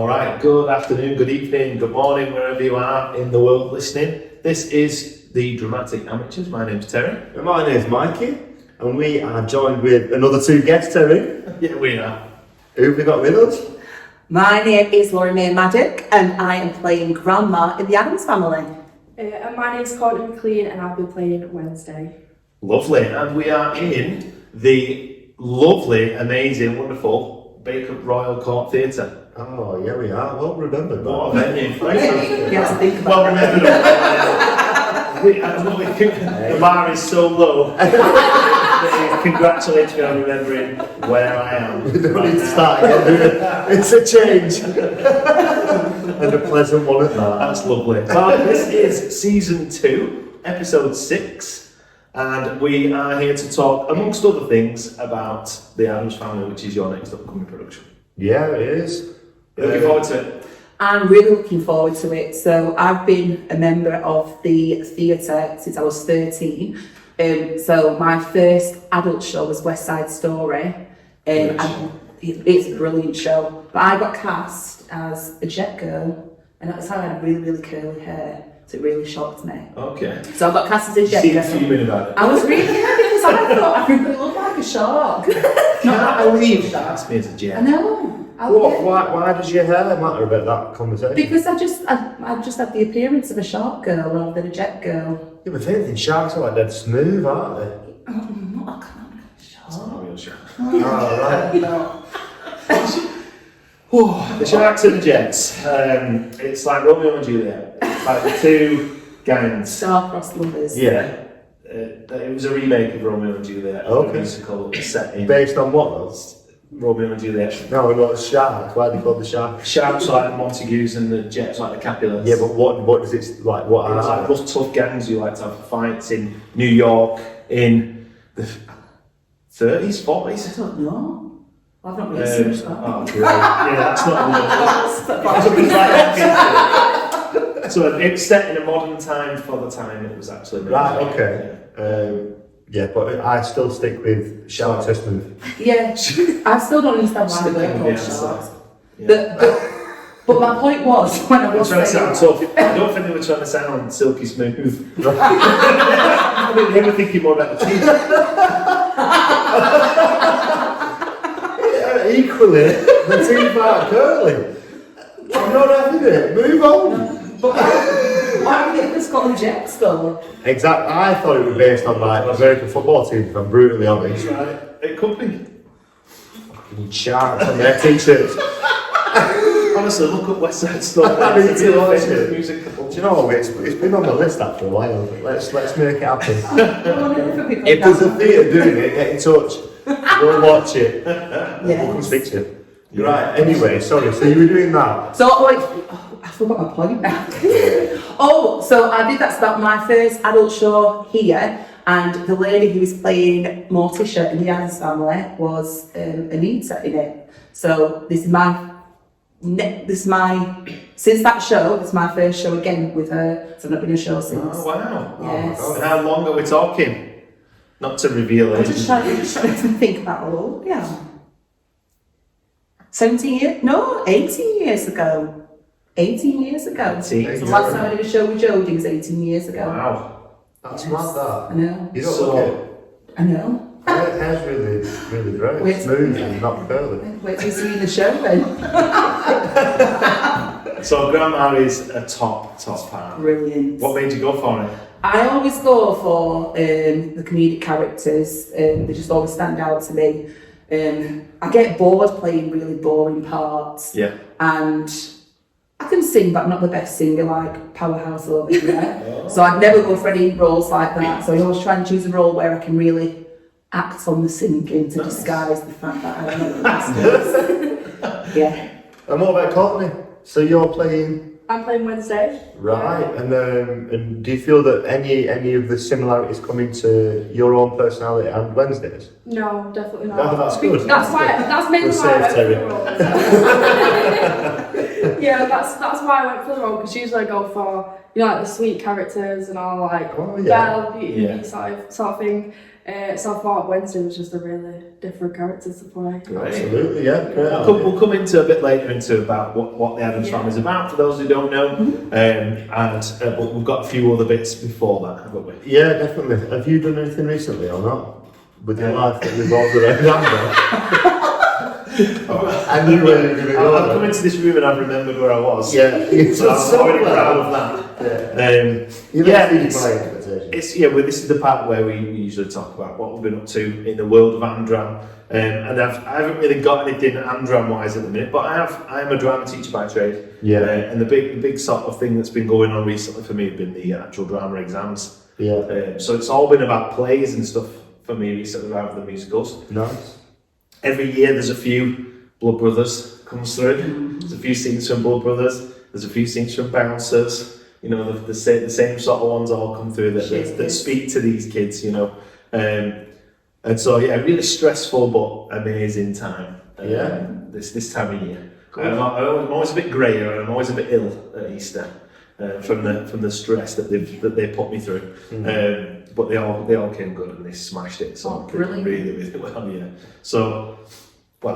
All right, good afternoon, good evening, good morning, wherever you are in the world listening. This is the Dramatic Amateurs. My name's Terry. And my name's Mikey, and we are joined with another two guests, Terry. Yeah, we are. Who have we got with us? My name is Laurie May Maddock, and I am playing Grandma in the Addams family. And my name's Courtney McLean, and I'll be playing Wednesday. Lovely, and we are in the lovely, amazing, wonderful Bacup Royal Court Theatre. Oh, yeah, we are. Well remembered. What a venue. You have to think about Well remembered. The bar is so low. Congratulations on remembering where I am. We don't need to start again, do we? It's a change. And a pleasant one at that. That's lovely. Well, this is season 2, episode 6, and we are here to talk, amongst other things, about the Addams Family, which is your next upcoming production. Yeah, it is. Looking forward to it. I'm really looking forward to it. So I've been a member of the theatre since I was 13. So my first adult show was West Side Story. And it's a brilliant show. But I got cast as a jet girl, and at the time I had really, really curly hair. So it really shocked me. Okay. So I got cast as a jet girl. Fuming about it. I was really happy because I thought I really looked like a shark. Not that I believe that. That's me as a jet. I know. Why does your hair matter about that conversation? Because I just had the appearance of a shark girl rather than a jet girl. Yeah, but if anything, sharks are like dead smooth, aren't they? Oh, not a kind of shark. It's not a real shark. Oh, right. The Sharks and the Jets. It's like Romeo and Juliet. It's like the two gangs. Star-crossed lovers. Yeah. It was a remake of Romeo and Juliet. Okay. A musical set in Based on what though? Romeo and Juliet. No, not sharks. Why are they called the sharks? Sharks are like the Montagues and the Jets like the Capulets. Yeah, but what does it like? What It's are like those tough gangs who like to have fights in New York in the 30s, 40s. I don't know. I've not really seen that. Oh, great. Yeah, that's not real. So it's set in a modern time for the time it was actually made. Right, okay. Yeah, but I still stick with sharks are smooth. Yeah, I still don't understand why they were called sharks. Yeah. But my point was, when I was trying to sound tough, I don't think they were trying to sound silky smooth. I mean, they were thinking more about the teeth. Yeah, equally, the teeth are curly. I'm not having it. Move on. But why would it have got the Jets though? Exactly. I thought it was based on like American football team, if I'm brutally honest. Right. It could be. Fucking sharks on their t-shirts. Honestly, look up West Side Story. I mean, It's a really it's famous it. musical. Do you know what? It's been on the list after a while. Let's make it happen. If If there's a theatre doing it, get in touch. We'll watch it. Yeah. We'll come speak to you. Right, anyway, sorry, so you were doing that? So, I forgot my point now. So I did that's about my first adult show here, and the lady who was playing Morticia in the Addams Family was Anita in it. So this is since that show, this is my first show again with her. So I've not been in a show since. Oh, wow. Yes. And how long are we talking? Not to reveal I'm it. just trying to think about all. Yeah. 17 years? No, 18 years ago. 18 years ago. 18. So last time I did a show with Jodie was 18 years ago. Wow. That's Yes. mad, that. I know. You don't So- look it. I know. Hair's really, really great. Wait. Smooth and not curly. Wait till you see the show then. So Grandma is a top part. Brilliant. What made you go for it? I always go for the comedic characters. They just always stand out to me. I get bored playing really boring parts. Yeah. And I can sing, but I'm not the best singer like Powerhouse over here. So I'd never go for any roles like that. So I always try and choose a role where I can really act on the singing to disguise the fact that I don't know the best. Yeah. And what about Courtney? So you're playing... I'm playing Wednesday. Right, and do you feel that any of the similarities come into your own personality and Wednesdays? No, definitely not. No, that's good. That's mainly We're why I safe, went for the role. Yeah, that's why I went for the role, because usually I go for, like the sweet characters and all, like Belle, Beauty and the Beast sort of thing. So I thought Wednesday was just a really different character to play. Absolutely, yeah. We'll come into a bit later into about what the Addams family is about, for those who don't know. But we've got a few other bits before that, haven't we? Yeah, definitely. Have you done anything recently or not? With your life that revolves around Amber? I knew where you were going to go. I've come into this room and I've remembered where I was. Yeah, So I'm already proud of that. This is the part where we usually talk about what we've been up to in the world of Andram. And I haven't really got anything Andram-wise at the minute, but I am a drama teacher by trade. Yeah. And the big sort of thing that's been going on recently for me have been the actual drama exams. Yeah. So it's all been about plays and stuff for me recently rather than musicals. Nice. Every year there's a few Blood Brothers comes through. There's a few scenes from Blood Brothers. There's a few scenes from Bouncers. The same sort of ones all come through that speak to these kids. And so really stressful but amazing time. This time of year. I'm always a bit greyer and I'm always a bit ill at Easter from the stress that they put me through. But they all came good and they smashed it. So brilliant. Really well, yeah. So, I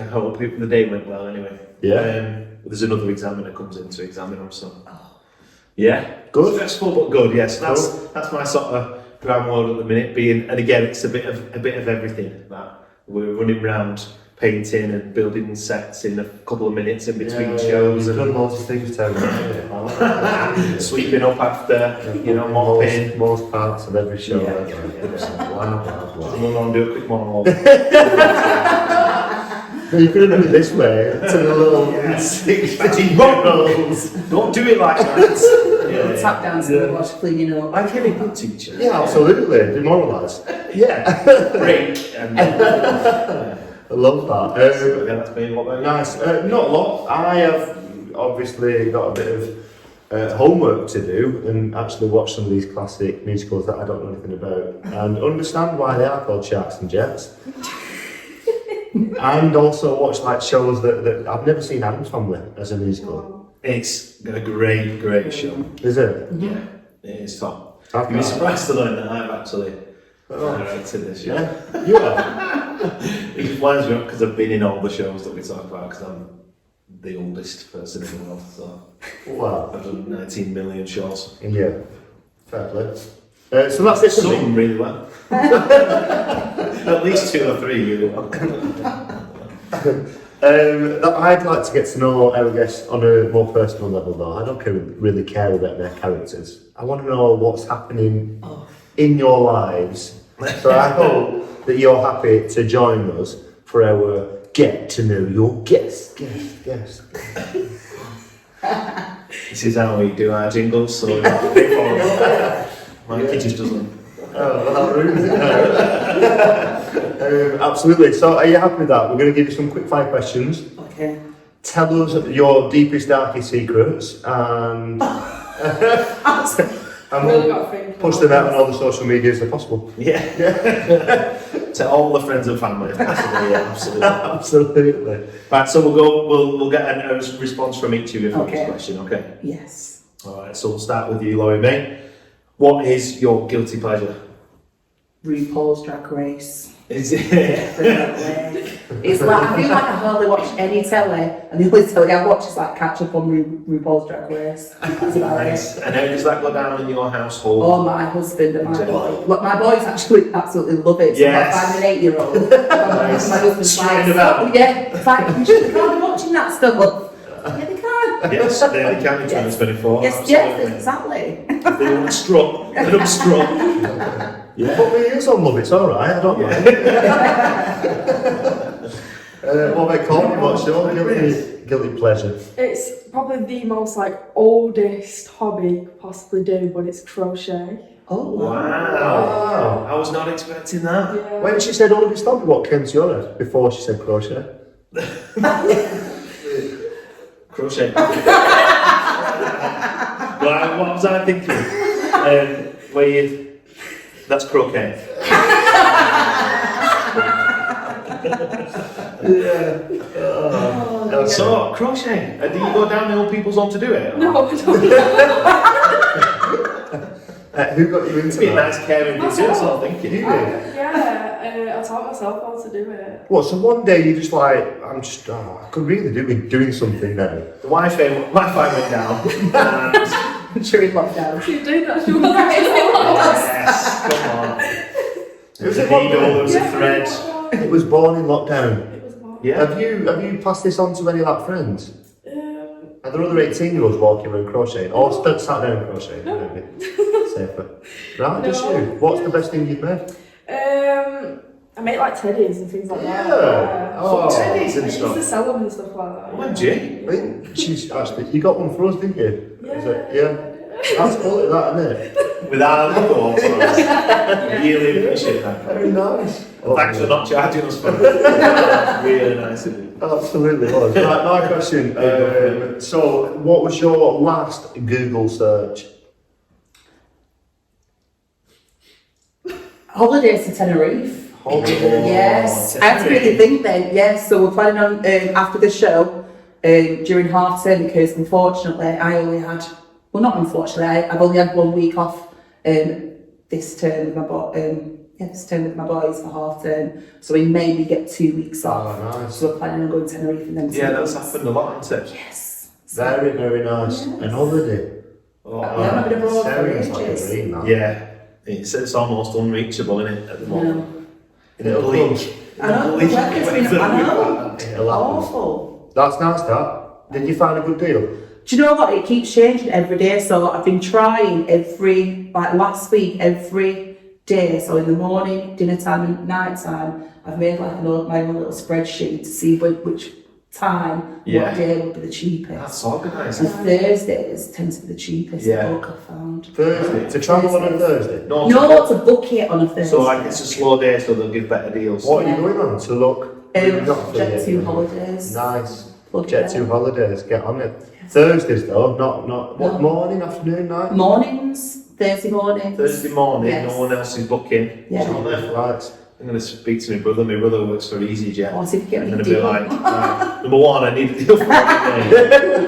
hope the day went well anyway. Yeah. There's another examiner comes in to examine them, so. Yeah. Good. Stressful but good, yes. That's my sort of drama world at the minute, and again it's a bit of everything. That we're running around painting and building sets in a couple of minutes in between shows. You've done lots of things, Terry. Sweeping up after, mopping. Most parts of every show. I'm going to do a quick monologue. No, you could have done it this way. To the little 16 models. Don't do it like that. Tap dance and wash cleaning up. I'm a good teacher. Yeah, absolutely. Demoralise. Yeah. Break. I love that. That's been what about you? Nice. Not a lot. I have obviously got a bit of homework to do and actually watch some of these classic musicals that I don't know anything about and understand why they are called Sharks and Jets. And also watch shows that I've never seen Addams Family as a musical. It's a great show. Is it? Yeah, it is top. Okay. You'd be surprised to learn that I've actually directed this show. Yeah, you are. It just winds me up because I've been in all the shows that we talk about because I'm the oldest person in the world. So Wow. I've done 19 million shows. Yeah. Fair play. So that's it for me. Some really well. At least 2 or 3 really well. I'd like to get to know our guests on a more personal level though. I don't really care about their characters. I want to know what's happening in your lives. So I hope that you're happy to join us for our Get to Know Your Guest. This is how we do our jingles, so Mikey just doesn't. Oh, well, how rude is it? Absolutely. So, are you happy with that? We're going to give you some quick fire questions. Okay. Tell us your deepest, darkest secrets, and we'll push them out on all the social medias if possible. Yeah. To all the friends and family, if possible. Yeah, absolutely. Absolutely. Right, so we'll get a response from each of you for each question. Okay. Yes. All right. So we'll start with you, Laurie May. What is your guilty pleasure? RuPaul's Drag Race. Is it? Definitely. It's like, I feel like I hardly watch any telly, and the only telly I watch is catch up on RuPaul's Drag Race. That's about Nice. it. And how does that go down in your household? Oh, my husband and my boy. Look, my boys actually absolutely love it. So Yes. I'm an 8-year-old. Nice. My husband's Straight about. yeah, it's like, you can't be watching that stuff. Yeah, they can. Yes, they can in 2024. Yes, Absolutely. exactly. They want struck. Let them struck. Yeah. Put me in some love, it's alright, I don't mind. What about Courtney? What's your guilty pleasure? It's probably the most oldest hobby you could possibly do, but it's crochet. Oh, Wow. I was not expecting that. Yeah. When she said oldest hobby, what came to your head before she said crochet? Crochet. What was I thinking? That's croquet. So, crochet. Do you go down to old people's home to do it? No, I don't. Who got you into It'd be a that? nice caring thing to do, that's what I'm thinking. You did? Yeah, I taught myself how to do it. What, so one day you just like, I could really do with doing something now. The Wi-Fi went down. And During lockdown. You do that, you yes, come on. There was a needle, there was a thread. It was born in lockdown. It was more. Yeah. Have you passed this on to any like friends? Are there other 18-year-olds walking around crocheting? Or sat down crocheting? No. Maybe. Safer. Right, just No. you. What's the best thing you've made? I make like teddies and things like that. Yeah. Oh. Teddies I and used to stuff. sell them and stuff like that. Oh, gee. I think she's actually, you got one for us, didn't you? Is it? Yeah. That's quality, that, isn't it? With our logo on for us. Really appreciate that. Very nice. Thanks for not charging us for it. Really nice of you. Absolutely was. Right, my question. So, what was your last Google search? Holidays to Tenerife. Yes, Oh, I had to really think then. Yes, so we're planning on after the show during half term because unfortunately I only had, well not unfortunately, I've only had 1 week off this term with my boys for half term. So in May we get 2 weeks off. Oh, nice. So we're planning on going to Tenerife and then. Yeah, that's happened a lot, hasn't it? Yes. Very, very nice. Yes. And holiday. Oh, Yeah, I'm not been abroad for Sounds like a ages. dream, that. yeah. It's almost unreachable, isn't it, at the moment? In a It'll bleak. I know, the weather's been, I know, It'll happen. awful. That's nice, that. Did you find a good deal? Do you know what? It keeps changing every day. So I've been trying last week, every day. So in the morning, dinner time and night time, I've made like my own little spreadsheet to see which time, Yeah. what day would be the cheapest. That's organised. And Thursdays tend to be the cheapest Yeah. book I've found. Thursday? To travel on a Thursday? No, No, to book it on a Thursday. so like it's a slow day, so they'll give better deals. What are you going on to look? Not for Jet you. 2 holidays. Nice. Plug it Jet 2 there. holidays, get on it. Thursdays though, not what No. morning, afternoon, night? Mornings, Thursday mornings. Thursday morning, Yes. no one else is booking. Yeah. So I'm Right. going to speak to my brother. My brother works for EasyJet. Or see if you get I'm any going to be deal. like, right, number one, I need a deal for everything.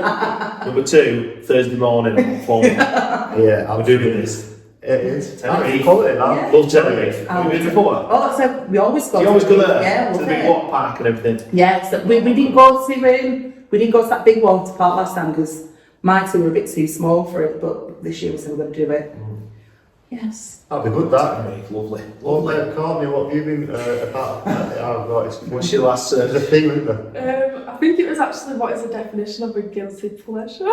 Number two, Thursday morning, I'm on phone. Yeah, I'm doing this. It is. Tenerife. That's quality, that. Yeah. Love Tenerife. Have you been before? Oh, that's how we always go. Do you always go there? Yeah, to we'll the big go. water park and everything? Yeah, so we didn't go to that big water park last time because my two were a bit too small for it, but this year we said we're going to do it. Yes. That'd be good, that. Tenerife, lovely. Lovely. Courtney, what have you been about? Oh, God, it's, What's your last there's a theme, isn't there? I think it was actually what is the definition of a guilty pleasure.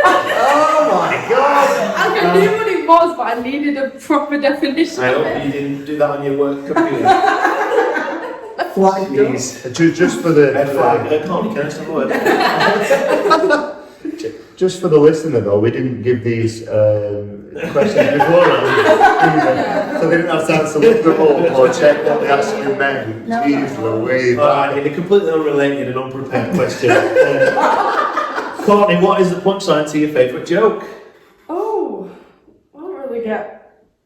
Oh my God! I knew what it was, but I needed a proper definition I of hope it. you didn't do that on your work computer. Flagged up. Jeez. Just for the Red flag. Can't you can't word. just for the listener though, we didn't give these questions beforehand, so they didn't have time to look them up or check what they actually meant. No, Jeez Louise. Alright, in a completely unrelated and unprepared question. Courtney, what is the punchline to your favourite joke? Oh, I don't really get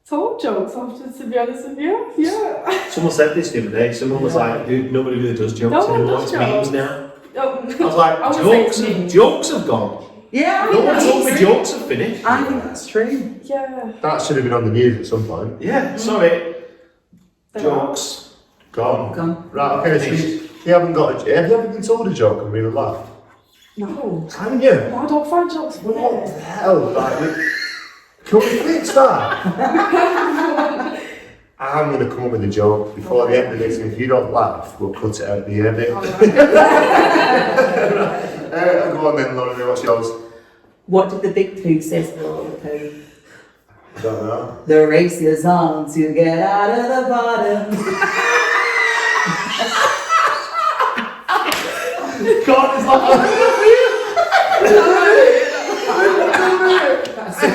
told jokes often, to be honest with you. Yeah. Someone said this the other day. Someone was like, dude, nobody really does jokes No one anymore. does It's memes jokes. now. Oh, I was like, I wouldn't say jokes, it's memes. jokes have gone. Yeah, I No think one that's told me true. jokes have finished. I think that's true. Yeah. That should have been on the news at some point. Yeah, sorry. They Jokes. Gone. Gone. Right, okay, so you haven't got have you ever been told a joke and really laughed? No. Haven't you? No, I don't find jokes What the funny. hell? Like, can we fix that? I'm going to come up with a joke before the end of this, and if you don't laugh, we'll cut it out at the end. Go on then, Lauren, what's yours? What did the big poo say to the little poo? I don't know. The race is on to get out of the bottom. God, it's like,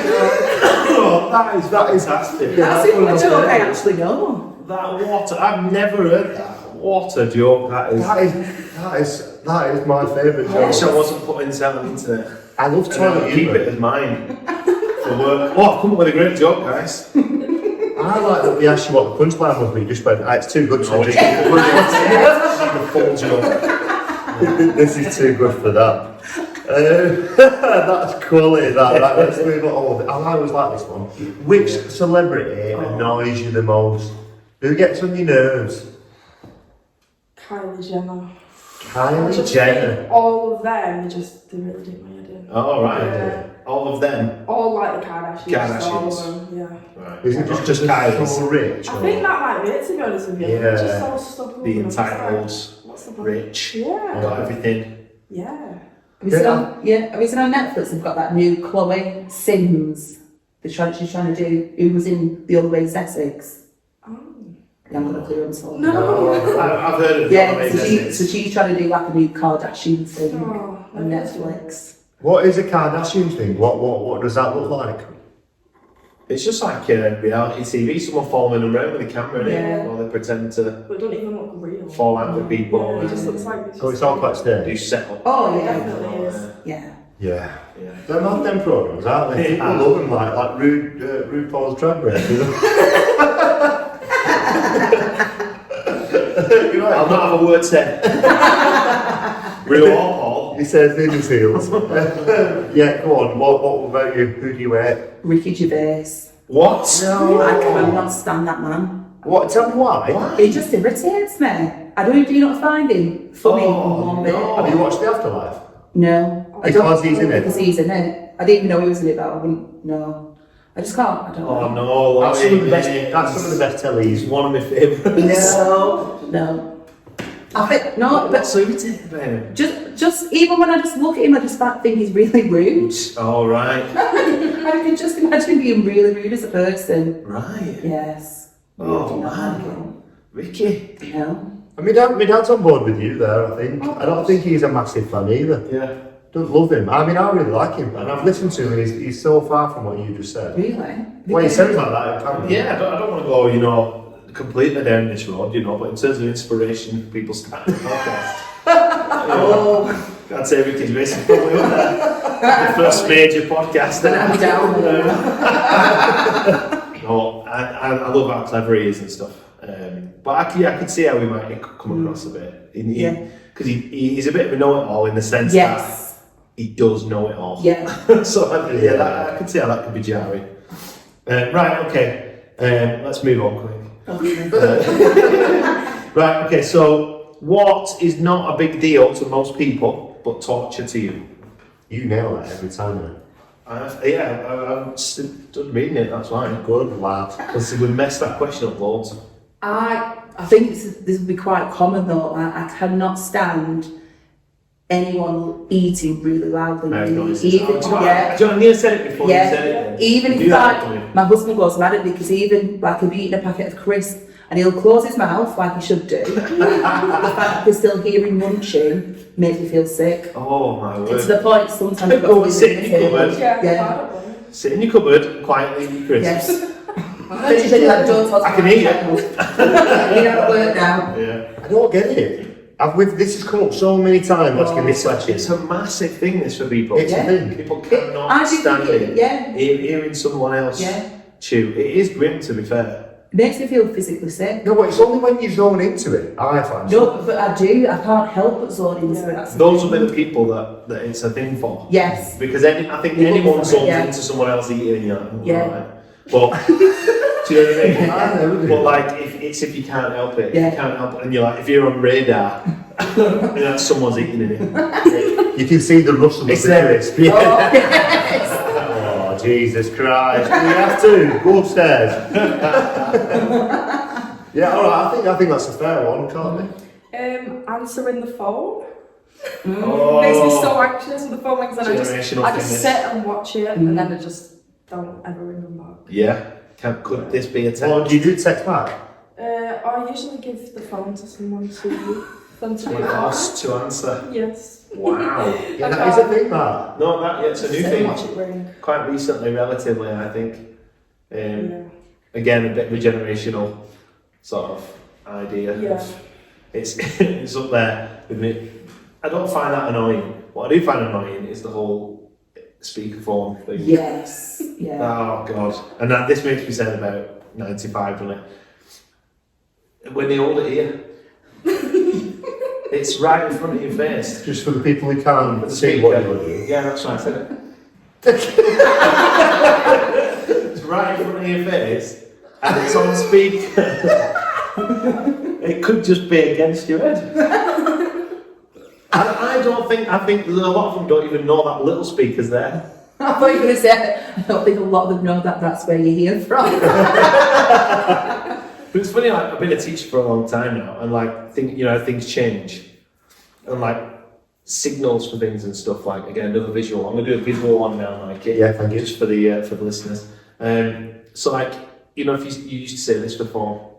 oh, that is fantastic. That's one of a my joke I favourites. actually know. That water, I've never heard that. What a joke that is. That is my favourite I wish I joke. wasn't putting this out on the internet. I love And I'll toilet keep humour. it as mine for work. Oh, I've come up with a great joke, guys. I I like that we asked you what the punchline was, but you just went, it's too good to No, do. This is too good for that. That's quality, that. Right, let's move on. I always like this one. Which celebrity annoys you the most? Who gets on your nerves? Kylie Jenner. Kylie Jenner. All of them, they really do my head in. Oh, right. Yeah. All of them. All like the Kardashians. All Kardashians. of them, yeah. Right. Is it Not just Kylie's. so rich? I think that might be it, to be honest with you. Yeah. Just so stubborn. The and just like, entitled, what's the point? rich, Yeah. got everything. Yeah. Have you seen on Netflix? They've got that new Chloe Sims. She's trying to do. Who was in The Old Ways Essex? Oh. I haven't got a clue. I'm sorry. No. I've heard of Yeah, it. so she's trying to do like a new Kardashian thing Oh, on Netflix. What is a Kardashian thing? What does that look like? It's just like reality TV, someone following them around with a camera in Yeah. it, while they pretend to But it don't even look real. fall out with people Yeah, it and just looks like So it's all quite do staged. set up. Oh It yeah, definitely is. yeah. Yeah. Yeah. They're not them programs, aren't they? People love them like RuPaul's Drag Race. You know? You're right, I'll not have a word said. Real or Paul. He says in his heels. Yeah, go on. What about you? Who do you hate? Ricky Gervais. What? I cannot stand that man. What? Tell me why. He just irritates me. I don't. Do you not find him funny one bit? no. Have you watched The Afterlife? No. I Because don't- he's in it? Because he's in it. I didn't even know he was in it, but I wouldn't. No. I just can't. I don't Oh know. no, That's some of the best. mate. That's some of the best tellies. He's one of my favourites. No. I think no, but so irritated about him. just even when I just look at him, I just think he's really rude. Oh right. I can just imagine being really rude as a person. Right. Yes. Oh Do not like man. him. Ricky. No. And my dad's on board with you there, I think. I don't think he's a massive fan either. Yeah. Don't love him. I mean, I really like him, and I've listened to him, and he's so far from what you just said. Really? Well, he sounds like that, can't he? Yeah, I don't want to go, completely down this road, but in terms of inspiration, people start the podcast. Oh. I'd say Ricky's basically probably up there. The first major podcast. Then I'm down. No, I love how clever he is and stuff. But I could see how he might come across a bit. Because he's a bit of a know-it-all in the sense Yes. that he does know it all. Yeah. So I could see how that could be jarring. Right, okay. Let's move on quick. Right, okay, so what is not a big deal to most people but torture to you? You nail that every time, man. I'm just reading it, that's why. Good lad. Because we messed that question up loads. I think this would be quite common though. I cannot stand anyone eating really loudly. John Neil said it before you said it. Even if my husband goes mad at me because even like he'll be eating a packet of crisps and he'll close his mouth like he should do. The fact that we're still hearing munching makes me feel sick. Oh my word. It's to the point sometimes I've Go got to sit in your cupboard. Yeah. Sit in your cupboard, quietly eat your crisps. Yes. I can eat it. You're not at work now. Yeah. I don't get it. This has come up so many times asking this question. It's a massive thing, this, for people. It's a thing. People cannot stand it. Yeah. Hearing someone else chew. It is grim, to be fair. It makes me feel physically sick. No, but it's only when you zone into it, I find. No, but I do. I can't help but zone into it. That's Those will be the people that it's a thing for. Yes. Because I think anyone zones into someone else eating and you're like, Yeah. But, do you know what I mean? I know. But like, if you can't help it, Yeah. if you can't help it, and you're like, if you're on radar, and someone's eating it. You can see the rustle of the Exactly. crisp. Yeah. Oh, Jesus Christ. Do we have to? Go upstairs. Yeah, alright, I think that's a fair one, can't we? Answering the phone. Oh. Makes me so anxious with the phone because then I Generational just thing, sit and watch it and then I just don't ever ring them back. Yeah. Could this be a What text? do you do text back? I usually give the phone to someone to them to do Someone else to answer. Yes. Wow. Yeah, that is a thing, that. No, it's a new Sit and watch thing. it ring. Quite recently, relatively, I think. Yeah. Again, a bit of a generational sort of idea. Yeah. It's up there with me. I don't find that annoying. What I do find annoying is the whole speakerphone thing. Yes. Yeah. Oh god. And this makes me sad about 95 done it. When they hold it here, it's right in front of your face. Just for the people who can't see speaker. what you're doing. Yeah, that's right, I said it. It's right in front of your face, and it's on speaker. It could just be against your head. And I think a lot of them don't even know that little speaker's there. I thought you were going to say, I don't think a lot of them know that that's where you hear from. But it's funny, like, I've been a teacher for a long time now, and like, things change. And like, signals for things and stuff, like, again, another visual. I'm going to do a visual one now, Mikey. Yeah, thank you. Just for the listeners. So like, you used to say this before,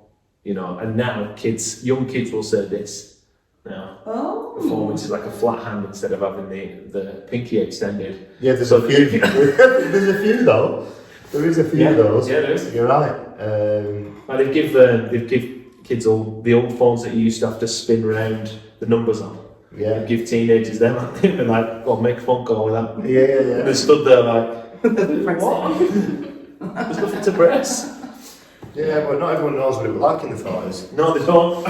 and now young kids will say this now. Oh. Before, which is like a flat hand instead of having the pinky extended. Yeah, there's a few. There's a few though. There is a few of those. Yeah, there is. You're right. Like they give kids all the old phones that you used to have to spin round the numbers on. Yeah. They give teenagers them and like, go on, make a phone call with that. Yeah. And they stood there like, what? There's nothing to press. Yeah, but not everyone knows what it was like in the 40s. No, they don't.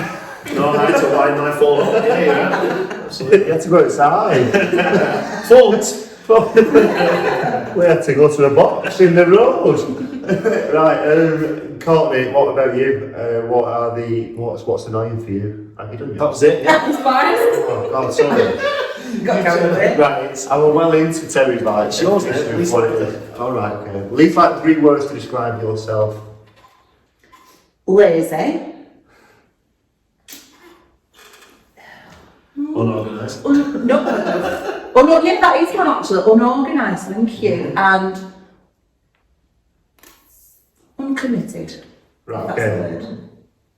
No, I had to wind my phone up. Yeah. Absolutely. You had to go outside. Phones. We had to go to a box in the road. Right, Courtney, what about you? What's annoying for you? Have you done That yours? was it. Yeah. It's fine. Oh God, sorry. Got carried away. Right. I was well into Terry's bike. It's yours, It's mate. what it is. All right, okay. Leave like 3 words to describe yourself. Lazy. Unorganised. No. Yeah, that is one actually. Unorganised, thank you. And uncommitted. Right, That's okay.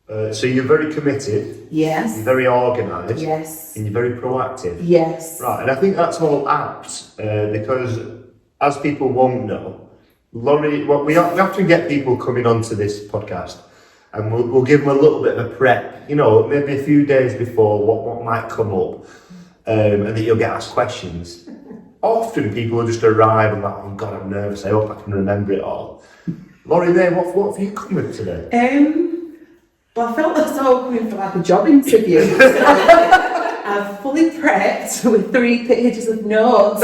the word. So you're very committed, you're Yes. very organised, Yes. and you're very proactive. Yes. Right, and I think that's all apt because, as people won't know, Laurie, we often get people coming onto this podcast, and we'll give them a little bit of a prep, maybe a few days before what might come up, and that you'll get asked questions. Often people will just arrive and like, oh God, I'm nervous, I hope I can remember it all. Laurie, what have you come with today? Well, I felt as though I was going for like a job interview. I've fully prepped with 3 pages of notes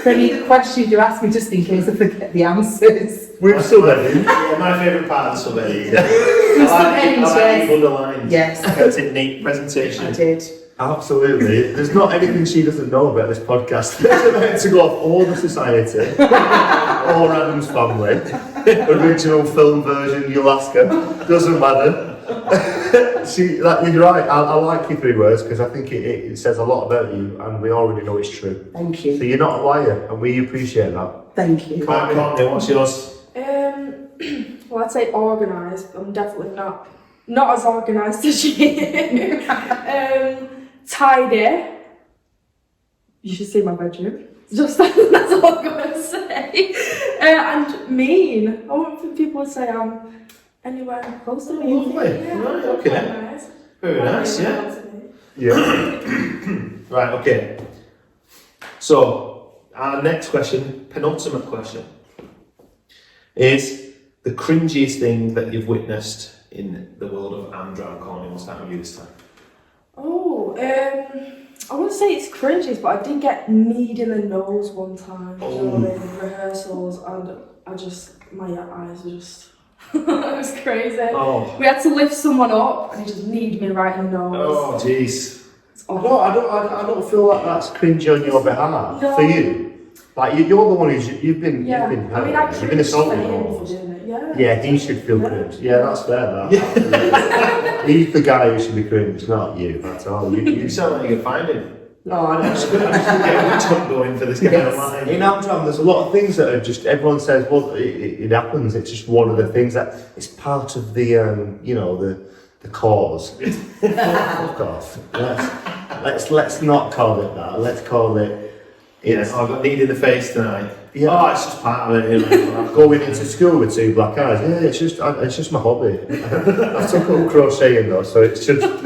for any of the questions you ask me, just in case I forget the answers. We're still ready. Yeah, my favourite part of the survey. I Subheadings, like yes. the underlined. Yes. Kept it neat presentation. I did. Absolutely. There's not anything she doesn't know about this podcast. It's about to go off all the society, or Addams family, original film version, you'll ask her. Doesn't matter. You're right. I like your 3 words because I think it says a lot about you, and we already know it's true. Thank So you. you're not a liar, and we appreciate that. Thank you. Courtney, what's yours? Well, I'd say organised. I'm definitely not as organised as you. Tidy. You should see my bedroom. Just that's all I'm gonna say. And mean. I want people to say I'm anywhere close to me. Lovely. Yeah, Right, okay. quite nice. Very nice, yeah. Yeah. Right, okay. So, our next question, penultimate question, is the cringiest thing that you've witnessed in the world of Andrew Corning. We'll start with you this time. Oh, I wouldn't say it's cringy, but I did get kneed in the nose one time during rehearsals, and my eyes were just, it was crazy. Oh. We had to lift someone up, and he just kneed me right in the nose. Oh, jeez. It's awful. I don't feel like that's cringy on your behalf. No. For you. Like you're the one you've been Yeah, you've been I mean, I you've been cringed for assaulted him for almost. doing it. Yeah. Yeah, he should feel cringe. Yeah, that's fair. That. He's the guy who should be cringed, not you. That's all. You sound like you're finding. No, I know. I'm just going to get a witch hunt going for this guy of mine. In Amsterdam, there's a lot of things that are just. Everyone says, well, it happens. It's just one of the things that it's part of the, the cause. Fuck off. Let's not call it that. Let's call it. Yes, I got kneed in the face tonight. Yeah. Oh, it's just part of it. Going into school with 2 black eyes. Yeah, it's just my hobby. I took up crocheting though, so it should count.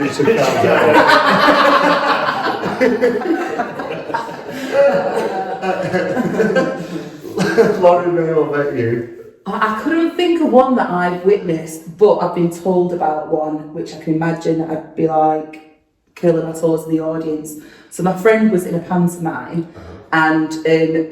Laurie May, what about you? I couldn't think of one that I've witnessed, but I've been told about one, which I can imagine I'd be like curling my toes in the audience. So my friend was in a pantomime, and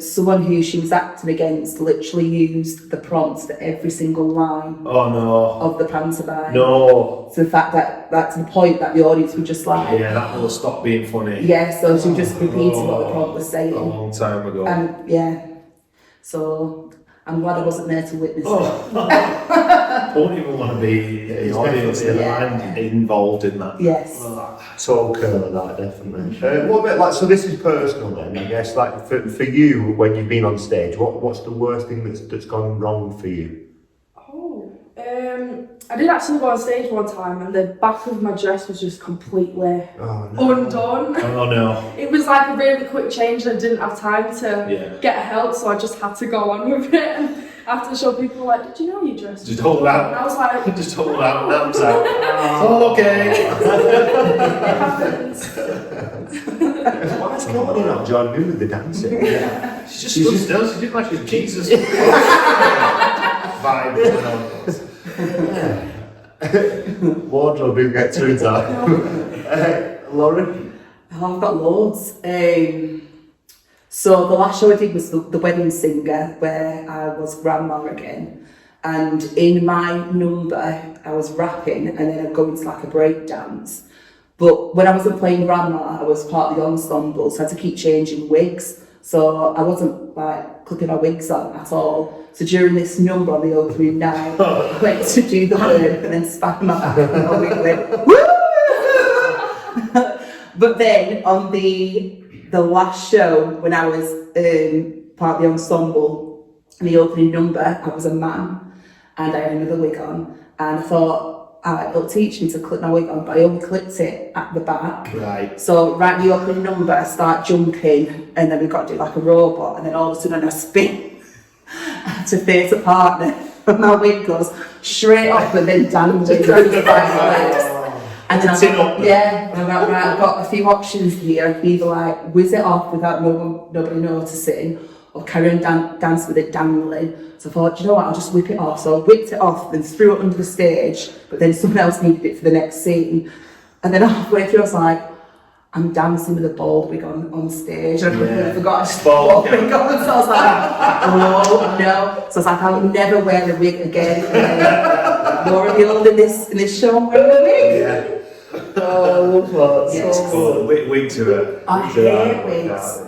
someone who she was acting against literally used the prompts for every single line of the pantomime. No. So the fact that to the point that the audience were just like, Yeah, that will stop being funny. yeah, so she just repeated what the prompt was saying. A long time ago. And yeah, so I'm glad I wasn't there to witness it. I don't even want to be the audience involved in that. Yes. So cool, that definitely. What about like, so this is personal then, I guess, like for you, when you've been on stage, what's the worst thing that's gone wrong for you? I did actually go on stage one time and the back of my dress was just completely undone. Oh no. It was like a really quick change and I didn't have time to get help, so I just had to go on with it. And after the show, people were like, "Did you know you dressed?" Just hold out. And I was like, just hold out, arms out. It's all okay. It happens. What's going on? John knew the dancing. She just does. She did like a Jesus vibe going on. Wardrobe will get too dark. Lauren? Oh, I've got loads. So the last show I did was the Wedding Singer, where I was grandma again. And in my number, I was rapping and then I'd go into like a break dance. But when I wasn't playing grandma, I was part of the ensemble, so I had to keep changing wigs. So I wasn't like clipping my wigs on at all. So during this number on the opening night, I went to do the work and then spat my back and my wig went, woo! But then on the last show, when I was part of the ensemble, the opening number, I was a man and I had another wig on. And I thought, it'll teach me to clip my wig on, but I only clipped it at the back. Right. So right at the opening number, I start jumping and then we've got to do like a robot and then all of a sudden I spin to face a partner and my wig goes straight off and then dangling through the back of my legs. And then I'm like, right, I've got a few options here. I can either like whiz it off without nobody noticing or carry on dance with it dangling. So I thought, do you know what, I'll just whip it off. So I whipped it off and threw it under the stage, but then someone else needed it for the next scene. And then halfway through I was like, I'm dancing with a bald wig on stage. And I forgot to bald wig on. So I was like, oh no. So I was like, I'll never wear the wig again. Laura Hill in this show, I'm wearing a wig. Yeah. Oh, that's Yes. Cool. Wig to it. I hate wigs.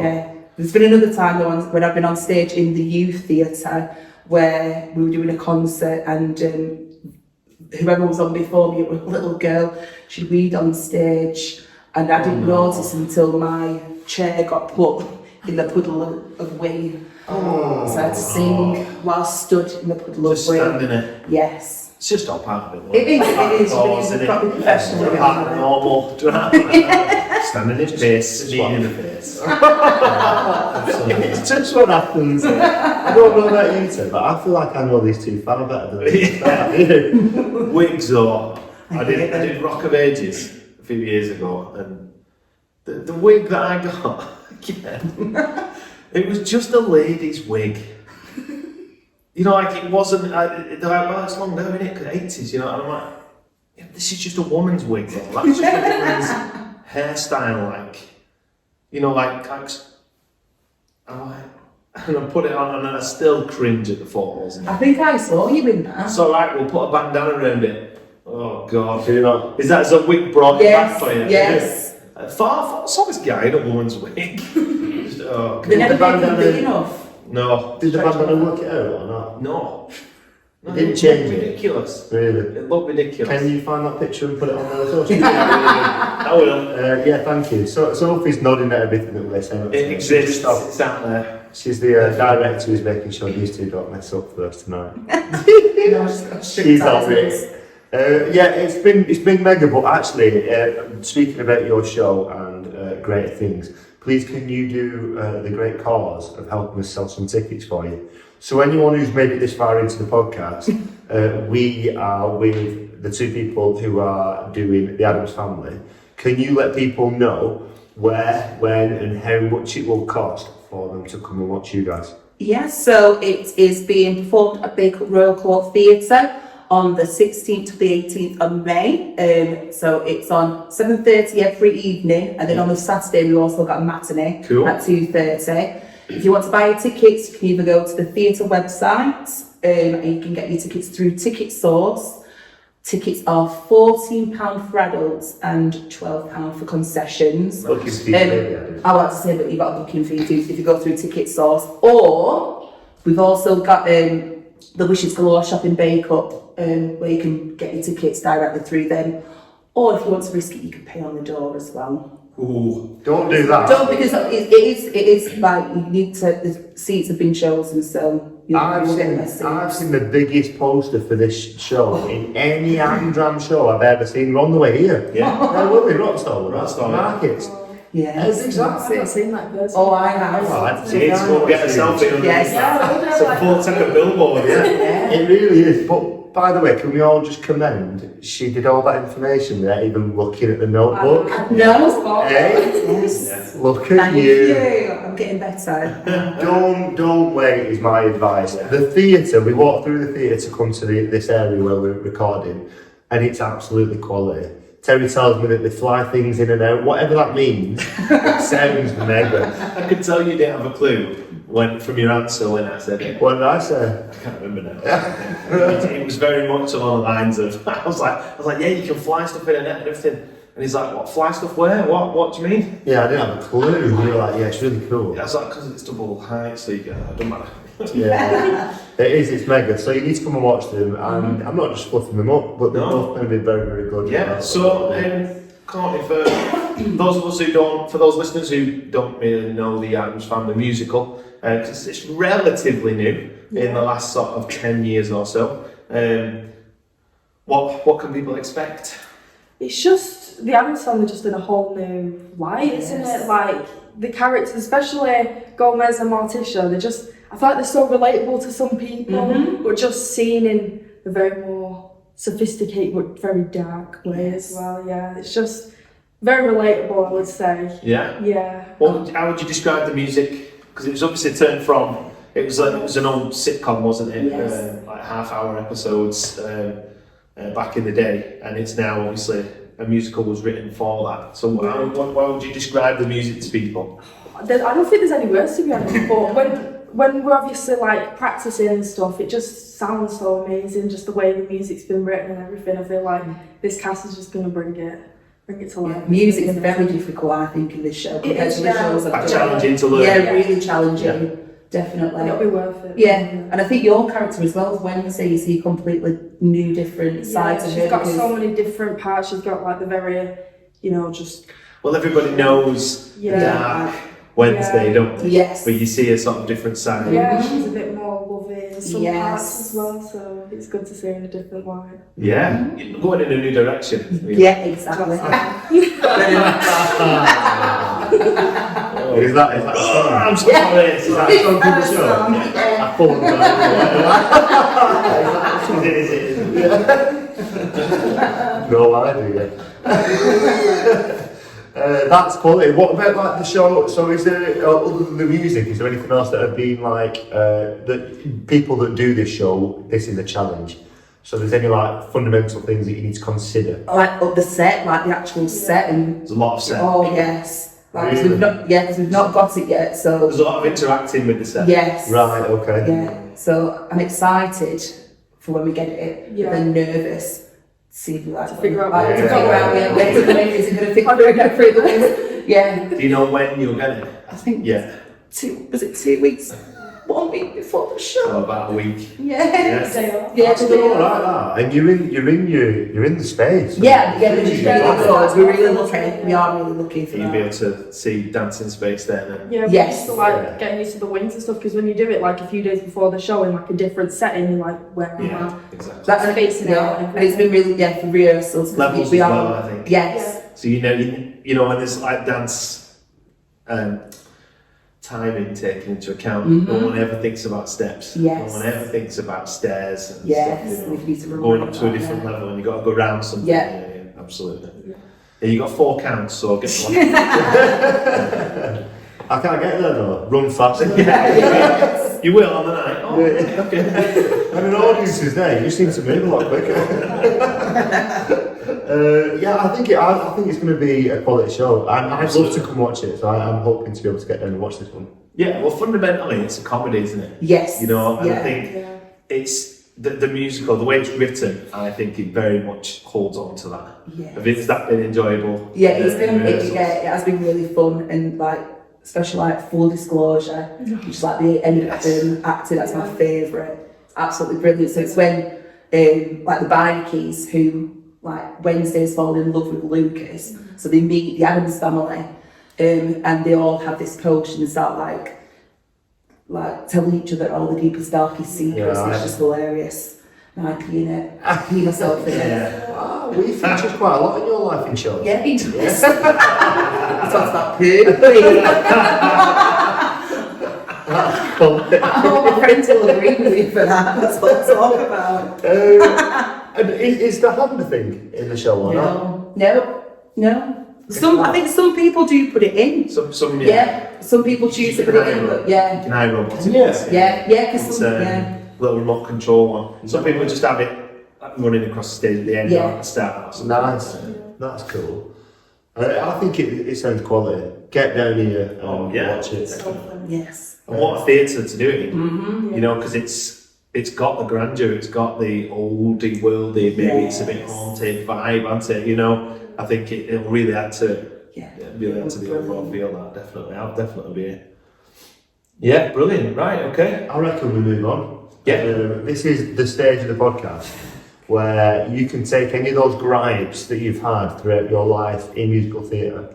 Yeah. There's been another time though when I've been on stage in the youth theatre where we were doing a concert and whoever was on before me, it was a little girl, she'd weed on stage and I didn't notice until my chair got put in the puddle of wee. So I had to sing while stood in the puddle Just of wee. standing it. Yes. It's just not part of it. It is. Course, It's probably professional. Part of normal. Standing in space, sneezing in the face. It's just what happens. I don't know about you two, but I feel like I know these two far better than you. Wigs though. I did Rock of Ages a few years ago, and the wig that I got, again, it was just a lady's wig. You know, like it wasn't. They're like, well, it's long now, isn't it? 'Cause 80s, you know. And I'm like, yeah, this is just a woman's wig, though. That's just a woman's hairstyle, like, you know, like. I'm like, and I put it on, and I still cringe at the photos. I think I saw you in that. It's all right. We'll put a bandana around it. Oh God, Do you know? is that as a wig brought it back for you? Yes. Far saw this guy in a woman's wig. Oh, They never The made them big bandana- enough. no. Did the bandana work it out or not? No. It didn't change it? Ridiculous. Really? It looked ridiculous. Can you find that picture and put it on the social? I will. Yeah, thank you. So Sophie's nodding at everything that we're saying. It exists. It's out there. She's the director who's making sure these two don't mess up for us tonight. She's on it. Yeah, it's been mega. But actually, speaking about your show and great things, please can you do the great cause of helping us sell some tickets for you? So anyone who's made it this far into the podcast, we are with the two people who are doing the Addams Family. Can you let people know where, when, and how much it will cost for them to come and watch you guys? Yes, so it is being performed at Bacup Royal Court Theatre on the 16th to the 18th of May. So it's on 7:30 every evening, and then on the Saturday we've also got a matinee at 2:30. If you want to buy your tickets, you can either go to the theatre website, and you can get your tickets through Ticket Source. Tickets are £14 for adults and £12 for concessions. Booking fee, I want to say that you've got a booking fee too if you go through Ticket Source. Or we've also got the Wishes Galore shop in Bacup, where you can get your tickets directly through them. Or if you want to risk it, you can pay on the door as well. Ooh, don't do that. Don't, because it is like you need to. The seats have been chosen, so. I've seen the biggest poster for this show in any Addams show I've ever seen. We're on the way here. Yeah. Lovely Rockstar Markets. Yes. Exactly. I've seen that person. Oh, I have. Need to go get a selfie. Yes. It's a full-second billboard, yeah. It really is. But by the way, can we all just commend she did all that information without even looking at the notebook? No. Hey, Yes. look at Thank you. you. I'm getting better. Don't wait is my advice. The theatre, we walked through the theatre to come to this area where we're recording, and it's absolutely quality. Terry tells me that they fly things in and out, whatever that means. It sounds mega. I could tell you didn't have a clue from your answer when I said it. What did I say? I can't remember now. It was very much along the lines of I was like, yeah, you can fly stuff in and out and everything. And he's like, what, fly stuff where? What do you mean? Yeah, I didn't have a clue. We were like, yeah, it's really cool. Yeah, I was like, because it's double height, so you go, it doesn't matter. Yeah, it is, it's mega. So you need to come and watch them, and I'm not just fluffing them up, but they're both going to be very, very good. Yeah, so Courtney, for those of us who don't, for those listeners who don't really know the Addams Family musical, because it's relatively new in the last sort of 10 years or so, what can people expect? It's just, the Addams family just in a whole new light, isn't it? Like, the characters, especially Gomez and Morticia, they're just, I feel like they're so relatable to some people, but just seen in a very more sophisticated but very dark way as well. Yeah, it's just very relatable, I would say. Yeah? Yeah. Well, how would you describe the music? Because it was obviously turned from, it was an old sitcom, wasn't it? Yes. Like half-hour episodes back in the day, and it's now obviously a musical was written for that. So how would you describe the music to people? I don't think there's any words, to be honest, but when we're obviously like practicing and stuff, it just sounds so amazing, just the way the music's been written and everything. I feel like this cast is just going to bring it to life. Yeah, music is very difficult, I think, in this show compared to the shows I've Quite done. challenging to learn. Yeah, really challenging. Definitely. It'll be worth it. Yeah, and I think your character as well, Wednesday, you see completely new, different sides of her. She's got so many different parts. She's got like the very, just. Well, everybody knows the dark Wednesday, don't they? Yes. But you see a sort of different side. Yeah, she's a bit more loving in some parts as well, so it's good to see her in a different light. Yeah, going in a new direction. Yeah, exactly. Is that a song? I'm sorry. Is that a song from the show? Yeah. I thought no idea. That's quality. What about like the show? So is there, other than the music, is there anything else that have been like, that people that do this show, this is a challenge? So there's any like fundamental things that you need to consider? Like the set, like the actual set, and There's a lot of set. oh yes. Like, Really? because we've not got it yet, so There's a lot of interacting with the set. yes. Right, okay. Yeah, so I'm excited for when we get it, Yeah. but then nervous to see if we like To figure out like, what to to figure do. out where to go in, is it going to figure through the wings? Yeah, Do you know when you'll get it? I think Yeah. 2 weeks, 1 week before the show. Oh, about a week. Yeah, Day off. yeah, That's still alright, that. And you're in the space. yeah, we're You really get good. We're really lucky. We are really lucky for You'll be that. able to see dancing space there then. Yeah, Yes. used to like getting used to the wings and stuff, because when you do it like a few days before the show in like a different setting, you're like, where am I? Exactly. That, Spacing out and and it's been really for rehearsals. Levels we as are, well, I think. Yes. So you know when there's like dance timing taken into account, no one ever thinks about steps. Yes. No one ever thinks about stairs and Yes, stuff. we need to Going up remember to a that, different yeah. level and you've got to go round something. Yeah. Yeah, absolutely. Yeah, you got 4 counts, so get one. I can't get there though. Run fast. You You will on the night? Oh, Yeah. okay. And an audience is there, you just need to move a lot quicker. I think it's going to be a quality show. I'd love to come watch it, so I'm hoping to be able to get down and watch this one. Yeah, well, fundamentally, it's a comedy, isn't it? Yes. You know, and yeah. I think it's the musical, the way it's written, I think it very much holds on to that. Yeah. Have it's that been enjoyable? Yeah, it has been really fun, and like, especially like full disclosure, just like the end of acting, that's my favourite. It's absolutely brilliant. So it's when like the Bikies, who like Wednesday's fallen in love with Lucas, so they meet the Addams family, and they all have this potion and start like telling each other all the deepest, darkest secrets. It's just hilarious. And I pee in it. I pee myself in it. Wow, we featured quite a lot in your life in shows. Yeah, he does. He talks about poo. I hope my friends will agree with me for that. That's what I talk about. And is the hand a thing in the show or not? No. I think some people do put it in. Some Some people choose to put it in, but yeah. Can I robot it? Yeah, because It's some, little remote control one. Some people just have it running across the stage at the end or at the start. Or something. Nice. That's cool. I think it sounds quality. Get down here and watch it. Yes. And what a theatre to do it in. You know, because it's got the grandeur, it's got the oldie worldy, maybe it's a bit haunted vibe, hasn't it? You know, I think it'll really add to the overall feel. That definitely, I'll definitely be here. Yeah, brilliant. Right, okay. I reckon we move on. Yeah. This is the stage of the podcast where you can take any of those gripes that you've had throughout your life in musical theatre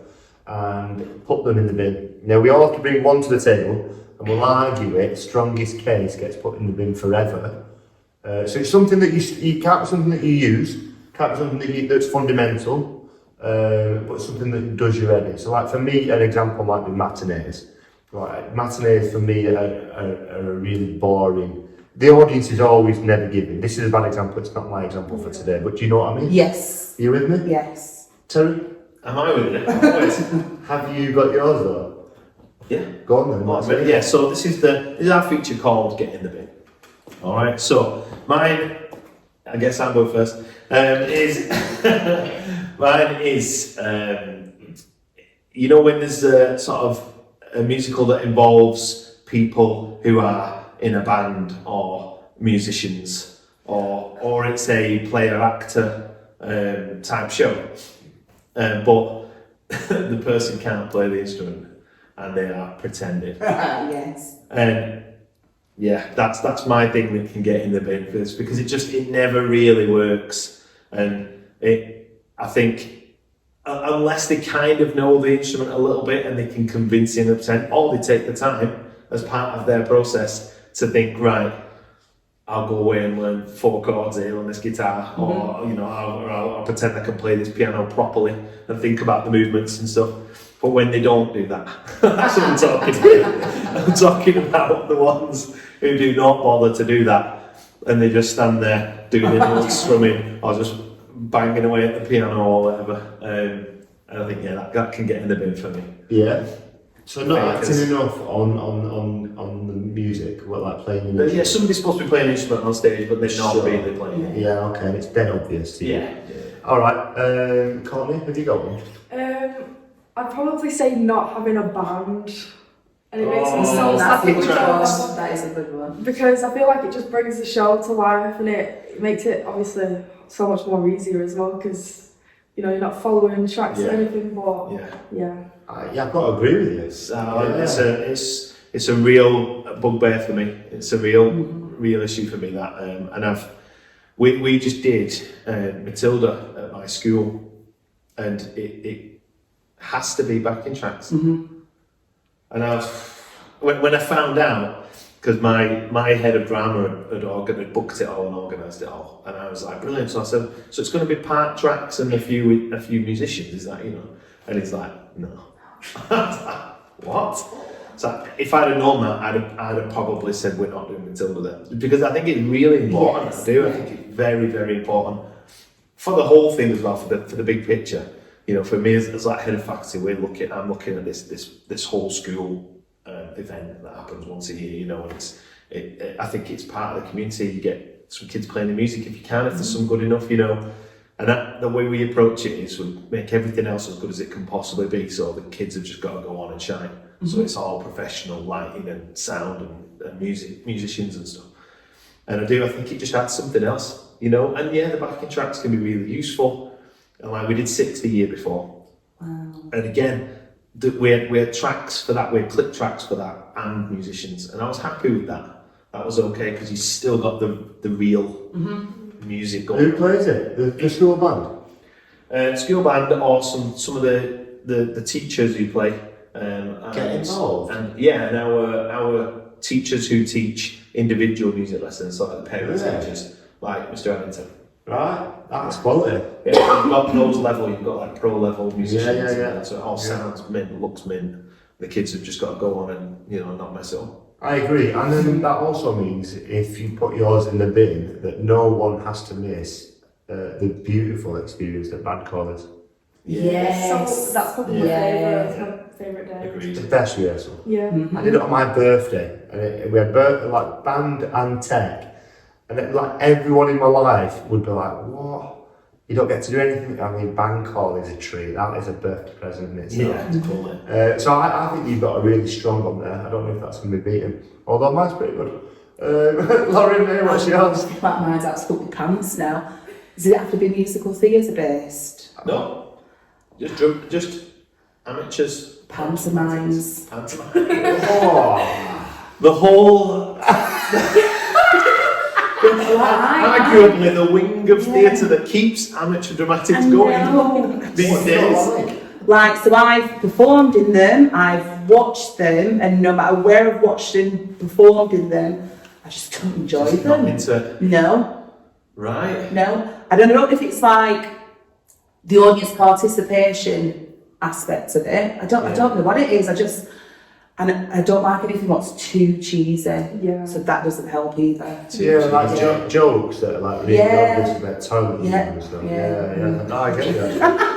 and put them in the bin. Now, we all have to bring one to the table and we'll argue it. Strongest case gets put in the bin forever. So it's something that you can't be something that you use, can't be something that's fundamental, but something that does you head in. So, like for me, an example might be matinees. Right, matinees for me are really boring. The audience is always never giving. This is a bad example, it's not my example for today, but do you know what I mean? Yes. Are you with me? Yes. Terry? Am I with it? Always. Have you got yours though? Yeah. Go on then. What's it? Yeah, so this is our feature called Get in the Bin. Alright, so mine, I guess I'll go first, mine is, you know, when there's a sort of a musical that involves people who are in a band or musicians, or it's a player-actor type show, but the person can't play the instrument and they are pretending. Yes. And yeah, that's my thing that can get in the bin for this, because it never really works, and I think unless they kind of know the instrument a little bit and they can convince you 100%, or they take the time as part of their process to think, right, I'll go away and learn 4 chords here on this guitar, or you know, I'll pretend I can play this piano properly and think about the movements and stuff. But when they don't do that, that's what I'm talking about. I'm talking about the ones who do not bother to do that, and they just stand there doing an old strumming or just banging away at the piano or whatever. And I think that can get in the bin for me. Yeah. So not acting enough on the music, like playing the music. Yeah, somebody's supposed to be playing an instrument on stage, but they're not really playing it. Yeah, okay, and it's dead obvious to you. Yeah. Alright, Courtney, have you got one? I'd probably say not having a band. And it makes me so That's sad a good because one. That is a good one. because I feel like it just brings the show to life, and it makes it obviously so much more easier as well, because you know you're not following tracks or anything. But yeah, I've got to agree with you. It's a real bugbear for me. It's a real issue for me, that, and we just did Matilda at my school, and it has to be backing tracks. And when I found out, because my head of drama had booked it all and organised it all, and I was like, brilliant. So I said, so it's going to be part tracks and a few musicians, is that, you know? And he's like, no. I was like, what? So if I'd have known that, I'd have probably said we're not doing Matilda then, because I think it's really important. Yes. I do. I think it's very, very important for the whole thing as well, for the big picture. You know, for me as like head of faculty, I'm looking at this whole school event that happens once a year. You know, and I think it's part of the community. You get some kids playing the music if you can, if there's some good enough, you know. And the way we approach it is we make everything else as good as it can possibly be, so the kids have just got to go on and shine. So it's all professional lighting and sound and musicians and stuff. And I think it just adds something else, you know. And yeah, the backing tracks can be really useful. And like we did 6 the year before. Wow. And again, we had tracks for that, we had clip tracks for that, and musicians. And I was happy with that. That was okay, because you still got the real music going. Who plays it? The school band? School band, or some of the teachers who play. Get involved? And yeah, and our teachers who teach individual music lessons, like the parents teachers, like Mr. Addams. Right, that's quality. Yeah, you've got those level, you've got like pro level musicians, Yeah. so it all sounds mint, looks mint. The kids have just got to go on and, you know, not mess it up. I agree, and then that also means if you put yours in the bin, that no one has to miss the beautiful experience that band callers. Yes. So that's probably my favourite day. Agreed. The best rehearsal. Yeah. I did it on my birthday, and we had like band and tech, and like everyone in my life would be like, "What? You don't get to do anything." I mean, band call is a treat. That is a birthday present in itself. Yeah, totally. So I think you've got a really strong one there. I don't know if that's going to be beaten, although mine's pretty good. Lauren, what's yours? Mine's absolutely pants now. Does it have to be musical theatre based? No, just amateurs. Pantomimes. Oh, The whole, arguably the wing of theatre that keeps amateur dramatics going these days. Like, so I've performed in them, I've watched them, and no matter where I've watched them, performed in them, I just don't enjoy Just them. not into, No, right? no. I don't know if it's like the audience participation aspect of it. I don't know what it is. And I don't like anything that's too cheesy. Yeah. So that doesn't help either. yeah, like jokes that are like really obvious about toilet humor and stuff. Yeah. No, I get that.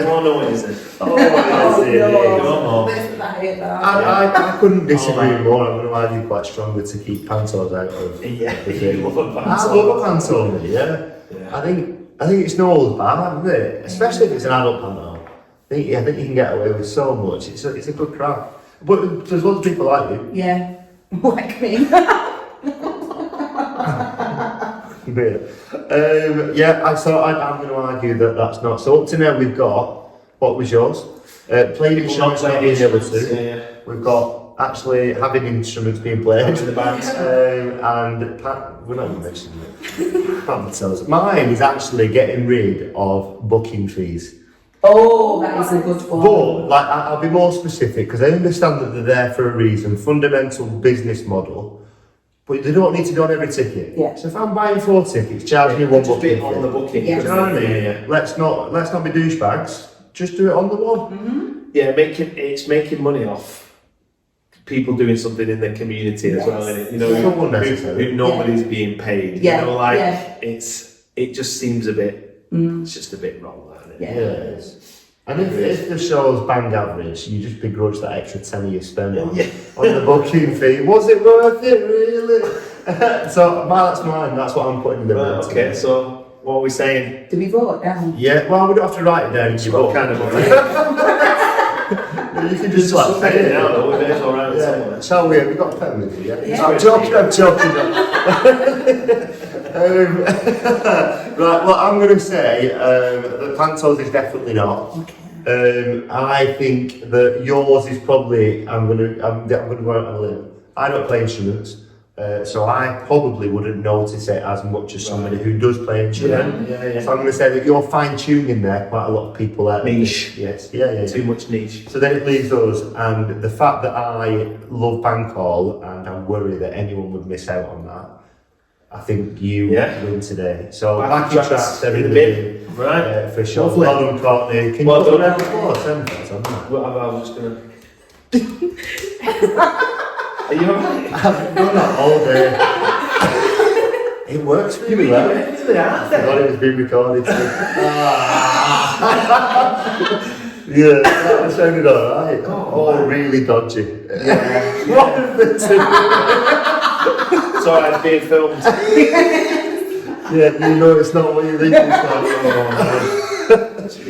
Oh no, it isn't. Oh, yeah. Come on. I couldn't disagree more. I'm going to argue quite strongly to keep pantos out of Yeah, the thing. you love a I panto. love a panto, yeah. Yeah. I think it's no old bar, isn't it? Especially if it's an adult panto. I think you can get away with so much. It's a good craft. But there's lots of people like you. Yeah, like me. I'm going to argue that that's not. So up to now we've got, what was yours? Playing instruments not being able to. Yeah. We've got actually having instruments being played. To the band. We're not even mentioning it. Mine is actually getting rid of booking fees. Oh, that is a good one. But like, I'll be more specific because I understand that they're there for a reason, fundamental business model. But they don't need to be on every ticket. Yeah. So if I'm buying 4 tickets, charge me one Just booking be on the fee. booking. Yeah. Do you know what I mean? Yeah. Let's not be douchebags. Just do it on the one. Yeah, it's making money off people doing something in the community as well, Yes. innit? You know, So unnecessary. who nobody's being paid. Yeah, You know, like yeah. it just seems a bit. It's just a bit wrong, that, isn't it? Yeah. Yeah, it is. And if the show's bang average, you just begrudge that extra tenner you spent on the booking fee. Was it worth it, really? So that's mine. That's what I'm putting in the Right, bin. okay, so what are we saying? Do we vote down? Yeah, well, we don't have to write it down. It's You all book. kind of You can just just like say saying it it out though, we may as well write it somewhere. Yeah. Shall we? Have we got a pen with you? Yeah. Yeah. I'm joking. Right. Well, I'm going to say that Pantos is definitely not. Okay. I think that yours is probably. I'm going to go out on a limb. I don't play instruments, so I probably wouldn't notice it as much as somebody who does play instruments. Yeah. So I'm going to say that you're fine tuning there. Quite a lot of people out there. Niche. Yes. Yeah. Too much niche. So then it leaves us, and the fact that I love band call and I worry that anyone would miss out on that. I think you win today. So backing tracks, they're in the bin. Right. For sure. Lovely. Well done, Courtney. Can you Well put done. them on that? Well, I was just gonna. Are you alright? I've done that all day. It works really well. Really hard I then. thought it was being recorded too. Yeah, that sounded alright. Oh, really dodgy. Yeah. One of the two. It's alright being filmed. Yeah, you know it's not what you think it's like.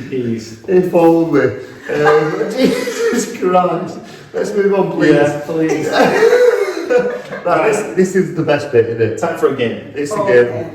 Jeez. If only. Jesus Christ. Let's move on, please. Yeah, please. Right, this is the best bit, isn't it? Time for a game. It's the game.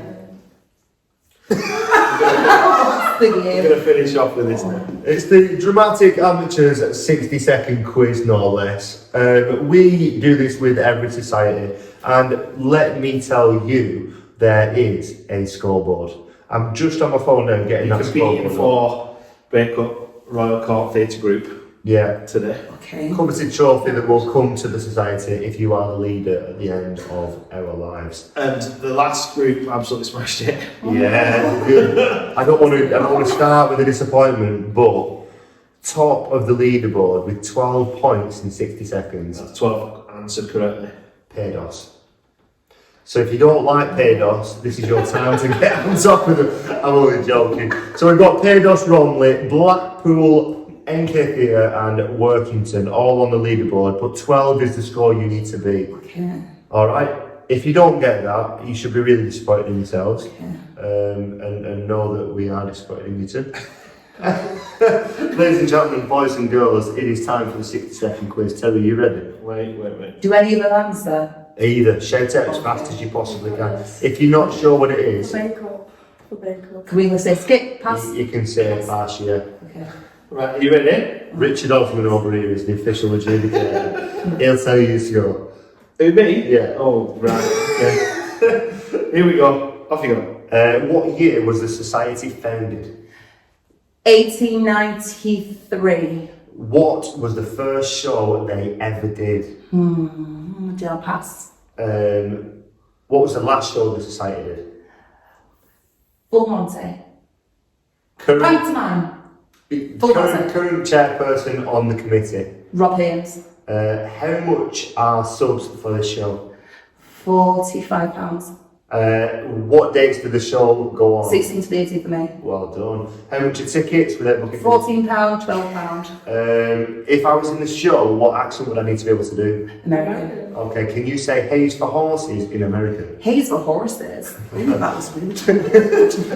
The We're game. going to finish off with this now. It's the Dramatic Amateurs 60-second quiz, no less. We do this with every society, and let me tell you, there is a scoreboard. I'm just on my phone now getting You're that competing scoreboard. for Bacup Royal Court Theatre Group Yeah. today. Okay. Coveted trophy that will come to the society if you are the leader at the end of our lives. And the last group absolutely smashed it. Yeah, good. I don't want to start with a disappointment, but top of the leaderboard with 12 points in 60 seconds. That's 12 answered correctly. Paydos. So if you don't like Paydos, this is your time to get on top of them. I'm only joking. So we've got Paydos, Romley, Blackpool, NK Theatre and Workington all on the leaderboard, but 12 is the score you need to beat. Okay. Alright? If you don't get that, you should be really disappointed in yourselves. Okay. And know that we are disappointed in you too. Ladies and gentlemen, boys and girls, it is time for the 60-second quiz. Terry, you ready? Wait. Do any of them answer? Either. Shout out as fast as you possibly can. If you're not sure what it is, Bacup. For Bacup. Can we either say skip, pass? you can say pass, yeah. Okay. Right, are you ready? Richard Osman over here is the official adjudicator. He'll tell you the score. Who, me? Yeah. Oh, right, okay. Here we go. Off you go. What year was the society founded? 1893. What was the first show they ever did? Do I pass? What was the last show the society did? Full Monty. Current, Pantomime. Full Monty. current chairperson on the committee. Rob Haynes. How much are subs for this show? £45. What dates did the show go on? 16th to the 18th of May. Well done. How much are tickets without booking? £14, £12. If I was in the show, what accent would I need to be able to do? American. Okay, can you say Hayes for horses in American? Hayes for horses. Ooh, that was rude.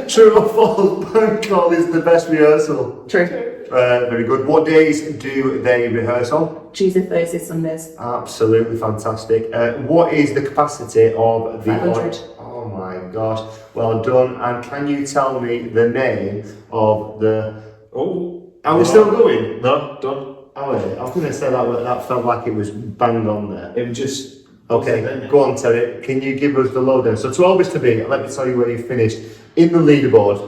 True or false? Bank call is the best rehearsal. True. Very good. What days do they rehearse on? Tuesday, Thursday, Sundays. Absolutely fantastic. What is the capacity of the 500. Oh my gosh, well done. And can you tell me the name of the... Oh. Are we still going? No, done. Oh, yeah. I was going to say that felt like it was bang on there. It was just... Okay, go on Terry, can you give us the lowdown? So 12 is to beat, let me tell you where you finished. In the leaderboard.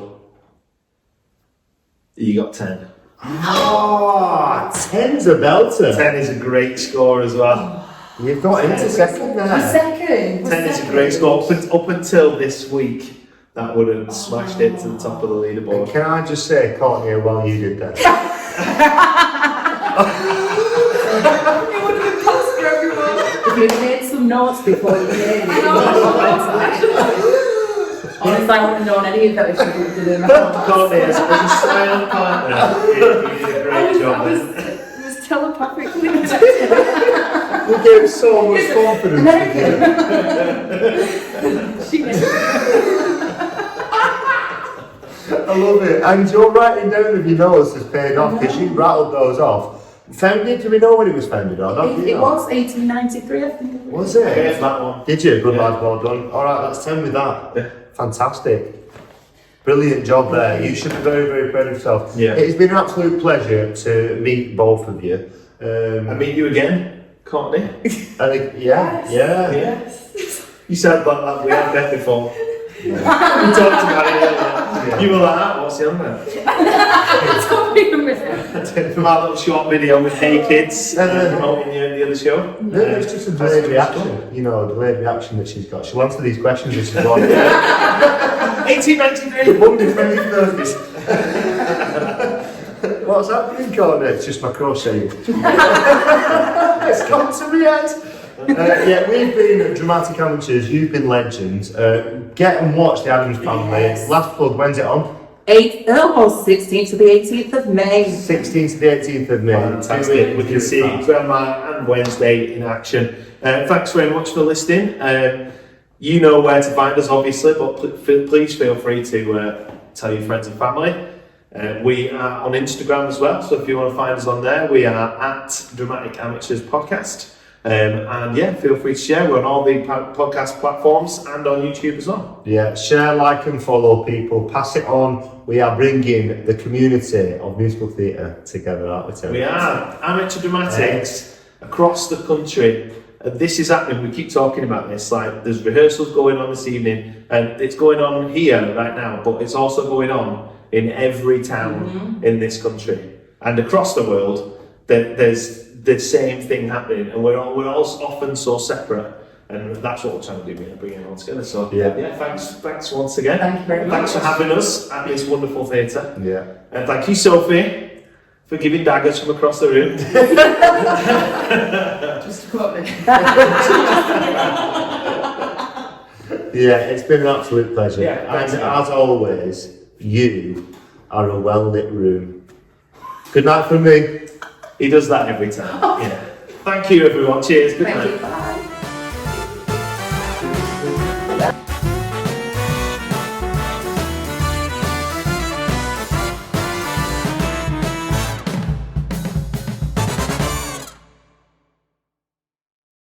You got 10. Ah, 10's a belter. 10 is a great score as well. You've got into second A there. second. 10 is a great score. Up until this week, that would have smashed it to the top of the And leaderboard. can I just say, Courtney, how well you did that? It would have been passed for everyone. If you'd made some notes before you made it. Honestly, I wouldn't have known any of those. She would have done them. Courtney, as a silent partner, you did a great job there. It was telepathically. You gave so much confidence. She did. I love it. And you're writing down if your notes has paid off because you rattled those off. Founded, do we know when it was founded or not? It was 1893, I think. Was it? Okay, that one. Did you? Good Yeah. lad, well done. Alright, that's 10 with that. Yeah. Fantastic. Brilliant job there. You should be very, very proud of yourself. Yeah. It's been an absolute pleasure to meet both of you. I meet you again, Courtney. I think, yeah. Yes. You said that we had met before. We talked about it earlier. You were like, "Ah, what's the other?" It took me a minute. From our little short video with Hey Kids promoting you in the other show. No, it's just a delayed reaction. You know, a delayed reaction that she's got. She'll answer these questions as she's on. 1893. Monday, Wednesday, Thursdays. What's happening, Courtney? It's just my crochet. It's come to me yet. Yeah, we've been dramatic amateurs, you've been legends. Get and watch the Addams Family. Yes. Last plug, when's it on? 16th to the 18th of May. 16th to the 18th of May. Fantastic. We can see Grandma and Wednesday in action. Thanks very much for listening. You know where to find us, obviously, but please feel free to tell your friends and family. We are on Instagram as well, so if you want to find us on there, we are at Dramatic Amateurs Podcast. And yeah, feel free to share. We're on all the podcast platforms and on YouTube as well. Yeah, share, like and follow people. Pass it on. We are bringing the community of musical theatre together, aren't we, Terry? We are. Amateur dramatics across the country. This is happening. We keep talking about this. Like, there's rehearsals going on this evening, and it's going on here right now, but it's also going on in every town in this country and across the world. There's the same thing happening, and we're all often so separate, and that's what we're trying to do, really, bring it all together. So yeah, thanks once again. Thank you very much. Thanks for having us at this wonderful theatre. Yeah. And thank you, Sophie, for giving daggers from across the room. Just to quote me. Yeah, it's been an absolute pleasure. Yeah, and thanks, as always, you are a well-lit room. Good night from me. He does that every time. Yeah. Thank you, everyone. Cheers. Good night. Thank you. Bye.